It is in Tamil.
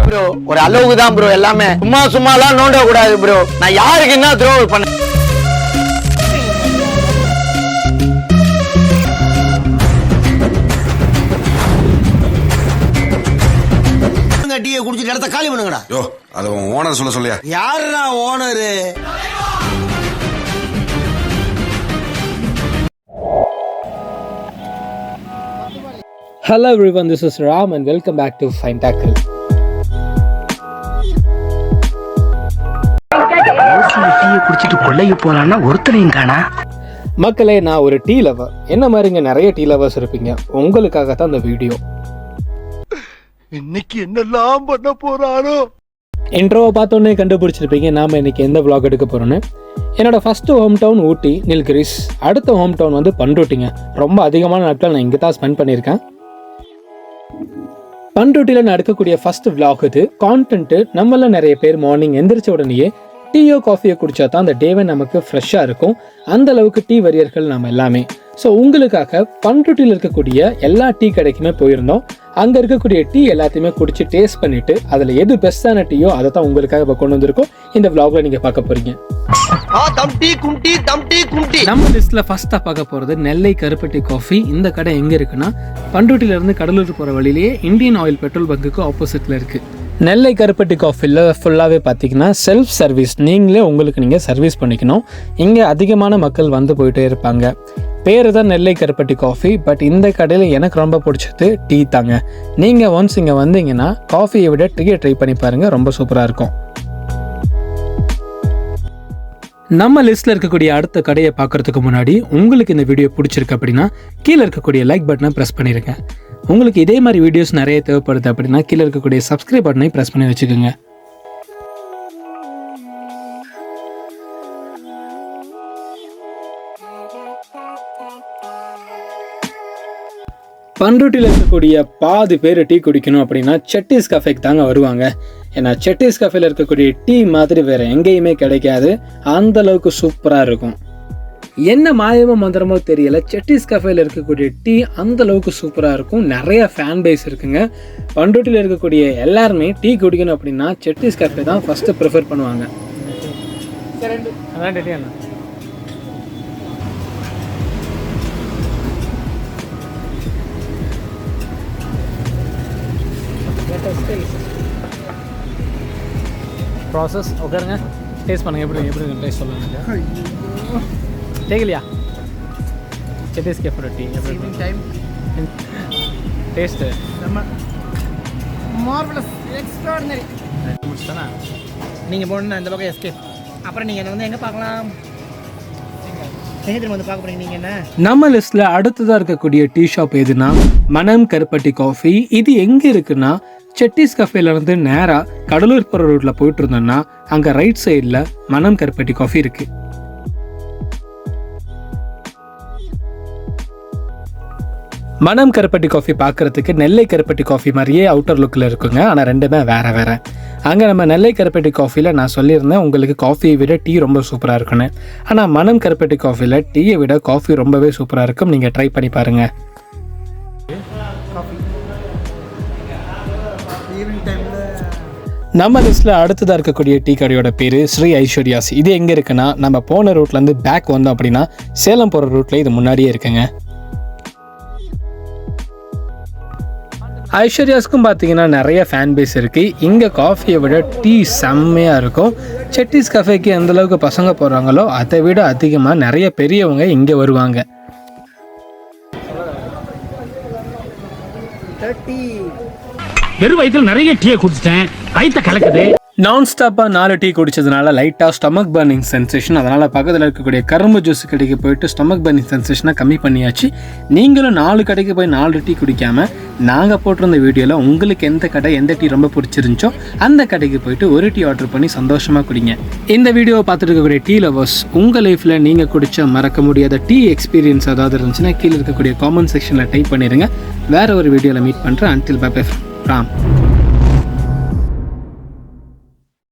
ப்ரோ ஒரு அளவுக்கு தான் ப்ரோ எல்லாமே. சும்மாலாம் நோண்ட கூடாது ப்ரோ. நான் யாருக்கு என்ன துரோகம் பண்ண டீயை குடிச்சிட்டு இடத்த காலி பண்ணுங்கடா. யோ அது ஓனர் சொல்ல சொல்லியா? யாருடா owner? Hello everyone, this is Ram and welcome back to Fine Tackle. டீயை குடிச்சிட்டு கொள்ளைய போறான்னா ஒருத்தனையும் காணா. மக்களே, நான் ஒரு டீ லவர். என்ன மாதிரிங்க நிறைய டீ லவர்ஸ் இருப்பீங்க. உங்களுக்காக தான் இந்த வீடியோ. இன்னைக்கு என்னெல்லாம் பண்ண போறாரோ. இன்ட்ரோவை பார்த்தோன்னே கண்டுபிடிச்சிருப்பீங்க நாம இன்னைக்கு எந்த vlog எடுக்க போறோன்னு. என்னோட ஃபர்ஸ்ட் ஹோம் டவுன் ஊட்டி நீல்கிரிஸ். அடுத்த ஹோம் டவுன் வந்து பண்ருட்டிங்க. ரொம்ப அதிகமான நாட்கள் நான் இங்கே தான் ஸ்பெண்ட் பண்ணியிருக்கேன். பண்ருட்டியில் நடக்கக்கூடிய ஃபர்ஸ்ட் vlog இது. கான்டென்ட்டு நம்மள நிறைய பேர் மார்னிங் எந்திரிச்ச உடனேயே டீயோ காஃபியோ குடிச்சா தான் அந்த டேவே நமக்கு ஃப்ரெஷ்ஷாக இருக்கும். அந்த அளவுக்கு டீ வரியர்கள் நம்ம எல்லாமே. ஸோ உங்களுக்காக பண்ருட்டியில் இருக்கக்கூடிய எல்லா டீ கடைக்குமே போயிருந்தோம். அங்கே இருக்கக்கூடிய டீ எல்லாத்தையுமே குடிச்சு டேஸ்ட் பண்ணிட்டு அதில் எது பெஸ்ட்டான டீயோ அதை தான் உங்களுக்காக இப்போ கொண்டு வந்திருக்கோம். இந்த vlogல நீங்கள் பார்க்க போறீங்க. நம்ம லிஸ்ட்ல ஃபர்ஸ்டா பார்க்க போறது நெல்லை கருப்பட்டி காஃபி. இந்த கடை எங்க இருக்குன்னா பண்ருட்டில இருந்து கடலூர் போற வழியிலேயே இந்தியன் ஆயில் பெட்ரோல் பங்குக்கு ஆப்போசிட்ல இருக்கு. நெல்லை கருப்பட்டி காஃபியில் ஃபுல்லாகவே பார்த்தீங்கன்னா செல்ஃப் சர்வீஸ். நீங்களே உங்களுக்கு நீங்கள் சர்வீஸ் பண்ணிக்கணும். இங்கே அதிகமான மக்கள் வந்து போயிட்டே இருப்பாங்க. பேர் தான் நெல்லை கருப்பட்டி காஃபி. பட் இந்த கடையில் எனக்கு ரொம்ப பிடிச்சது டீ தாங்க. நீங்கள் ஒன்ஸ் இங்கே வந்தீங்கன்னா காஃபியை விட டீயை ட்ரை பண்ணி பாருங்கள், ரொம்ப சூப்பராக இருக்கும். நம்ம லிஸ்ட்டில் இருக்கக்கூடிய அடுத்த கடையை பார்க்குறதுக்கு முன்னாடி உங்களுக்கு இந்த வீடியோ பிடிச்சிருக்கு அப்படின்னா கீழே இருக்கக்கூடிய லைக் பட்டனை ப்ரெஸ் பண்ணிடுங்க. உங்களுக்கு இதே மாதிரி வீடியோஸ் நிறைய தேவைப்படுது அப்படின்னா கீழே இருக்கக்கூடிய சப்ஸ்கிரைப் பட்டனை ப்ரெஸ் பண்ணி வச்சுக்கோங்க. பண்ருட்டியில் இருக்கக்கூடிய பாதி பேர் டீ குடிக்கணும் அப்படின்னா செட்டிஸ் கஃபேக்கு தாங்க வருவாங்க. ஏன்னா செட்டிஸ் கஃபேல இருக்கக்கூடிய டீ மாதிரி வேற எங்கேயுமே கிடைக்காது. அந்த அளவுக்கு சூப்பராக இருக்கும். என்ன மாயமோ மந்திரமோ தெரியல, செட்டிஸ் கஃபேல இருக்கக்கூடிய டீ அந்த அளவுக்கு சூப்பராக இருக்கும். நிறைய ஃபேன் பேஸ் இருக்குங்க. பண்ருட்டியில் இருக்கக்கூடிய எல்லாருமே டீ குடிக்கணும் அப்படின்னா செட்டிஸ் கஃபே தான் ஃபர்ஸ்ட் ப்ரிஃபர் பண்ணுவாங்க. ப்ராசஸ் உட்காருங்க, டேஸ்ட் பண்ணுங்க. எப்படி டேஸ்ட் சொல்லுங்க. கேட்கலையா? செட்டிஸ் கேஃபே டீ எப்படி டைம் டேஸ்ட் நம்ம மார்வலஸ் எக்ஸ்ட்ராடினரி. முடிச்சுதானா? நீங்கள் போகணுன்னா இந்த பக்கம் எஸ்கே. அப்புறம் நீங்கள் வந்து எங்கே பார்க்கலாம்? வந்து பார்க்க போறீங்க. நீங்கள் என்ன நம்ம லிஸ்ட்டில் அடுத்ததாக இருக்கக்கூடிய டீ ஷாப் எதுனா மனம் கருப்பட்டி காஃபி. இது எங்கே இருக்குன்னா செட்டிஸ் கஃபேலேருந்து நேராக கடலூர் போகிற ரூட்டில் போயிட்டு இருந்தோம்னா அங்கே ரைட் சைடில் மனம் கருப்பட்டி காஃபி இருக்குது. மனம் கருப்பட்டி காஃபி பார்க்குறதுக்கு நெல்லை கருப்பட்டி காஃபி மாதிரியே அவுட்டர் லுக்கில் இருக்குங்க. ஆனால் ரெண்டுமே வேறு வேறு. அங்கே நம்ம நெல்லை கருப்பட்டி காஃபியில் நான் சொல்லியிருந்தேன் உங்களுக்கு காஃபியை விட டீ ரொம்ப சூப்பராக இருக்குன்னு. ஆனால் மனம் கருப்பட்டி காஃபியில் டீயை விட காஃபி ரொம்பவே சூப்பராக இருக்கும். நீங்கள் ட்ரை பண்ணி பாருங்கள். நம்ம லிஸ்ட்டில் அடுத்ததாக இருக்கக்கூடிய டீ கடையோட பேர் ஸ்ரீ ஐஸ்வர்யாஸ். இது எங்கே இருக்குன்னா நம்ம போன ரூட்லேருந்து பேக் வந்தோம் அப்படின்னா சேலம் போகிற ரூட்டில் இது முன்னாடியே இருக்குங்க. ஐஸ்வர்யாஸ்க்கும் பார்த்தீங்கன்னா நிறைய ஃபேன் பேஸ் இருக்குது. இங்கே காஃபியை விட டீ செம்மையாக இருக்கும். செட்டிஸ் கஃபேக்கு எந்தளவுக்கு பசங்க போகிறாங்களோ அதை விட அதிகமாக நிறைய பெரியவங்க இங்கே வருவாங்க. வெறும் வயிற்றில் நிறைய டீயை குடிச்சிட்டேன், வயிற்ற கலக்குது. நான் ஸ்டாப்பாக 4 டீ குடிச்சதுனால லைட்டாக ஸ்டொமக் பர்னிங் சென்சேஷன். அதனால் பக்கத்தில் இருக்கக்கூடிய கரும்பு ஜூஸ் கடைக்கு போயிட்டு ஸ்டொமக் பர்னிங் சென்சேஷனை கம்மி பண்ணியாச்சு. நீங்களும் 4 கடைக்கு போய் 4 டீ குடிக்காமல் நாங்கள் போட்டிருந்த வீடியோவில் உங்களுக்கு எந்த கடை எந்த டீ ரொம்ப பிடிச்சிருந்துச்சோ அந்த கடைக்கு போயிட்டு ஒரு டீ ஆர்டர் பண்ணி சந்தோஷமாக குடிங்க. இந்த வீடியோவை பார்த்துட்டு இருக்கக்கூடிய டீ லவர்ஸ் உங்கள் லைஃப்பில் நீங்கள் குடித்த மறக்க முடியாத டீ எக்ஸ்பீரியன்ஸ் ஏதாவது இருந்துச்சுன்னா கீழே இருக்கக்கூடிய காமெண்ட் செக்ஷனில் டைப் பண்ணிடுங்க. வேறு ஒரு வீடியோவில் மீட் பண்ணுறேன். Until by by from Ram.